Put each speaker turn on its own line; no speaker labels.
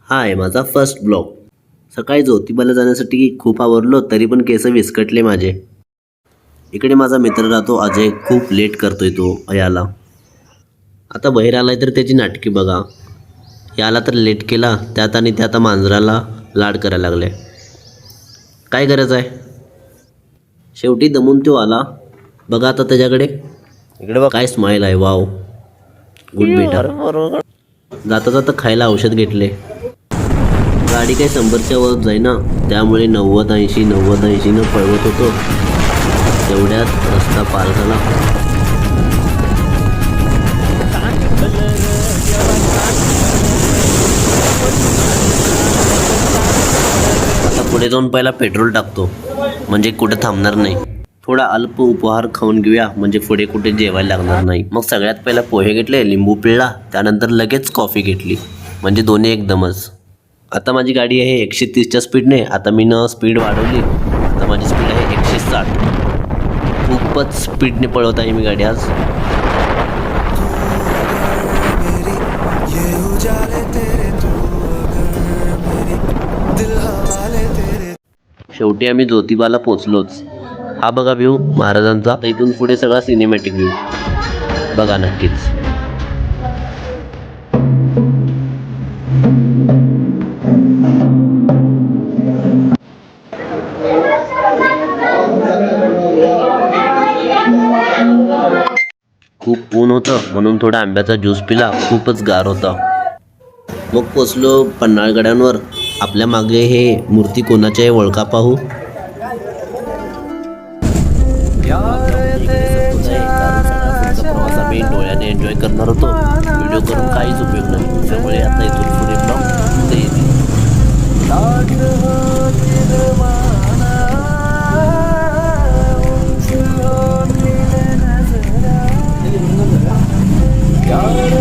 हा आहे माझा फर्स्ट ब्लॉग. सकाळी ज्योतिबाला जाण्यासाठी खूप आवरलो तरी पण केस विस्कटले माझे. इकडे माझा मित्र राहतो अजय, खूप लेट करतोय तो याला. आता बाहेर आलाय तर त्याची नाटकी बघा. याला तर लेट केला त्यात आणि त्यात मांजराला लाड करायला लागले. काय गरज आहे. शेवटी दमून तो आला. बघा आता त्याच्याकडे, इकडे बघ काय स्माईल आहे. वाव, गुड बेटा. जाता जाता खायला औषध घेतले. गाडी काही 100च्या वर जाईना, त्यामुळे 90-80 न पळवत होतो. तेवढ्यात रस्ता पार झाला. आता पुढे जाऊन पहिला पेट्रोल टाकतो, म्हणजे कुठे थांबणार नाही. थोडा अल्प उपहार खाऊन घेऊया, म्हणजे पुढे कुठे जेवायला लागणार नाही. मग सगळ्यात पहिला पोहे घेतले, लिंबू पिळला, त्यानंतर लगेच कॉफी घेतली, म्हणजे दोन्ही एकदमच. आता माझी गाडी आहे 130च्या स्पीडने. आता मी स्पीड वाढवली. आता माझी स्पीड आहे 160. खूपच स्पीडने पळवत आहे मी गाडी आज. शेवटी आम्ही ज्योतिबाला पोचलोच. हा बघा व्ह्यू महाराजांचा. इथून पुढे सगळा सिनेमॅटिक व्ह्यू बघा नक्कीच. खूप ऊन होतं म्हणून थोडा आंब्याचा ज्यूस पिला. खूपच गार होता. मग पोचलो पन्हाळगडांवर. आपल्या मागे हे मूर्ती कोणाच्या आहे ओळखा पाहू. प्रवास आम्ही डोळ्याने एन्जॉय करणार होतो. व्हिडिओ करून काहीच उपयोग नाही. त्यामुळे आता इथून पुढे ब्लॉग येईल.
यार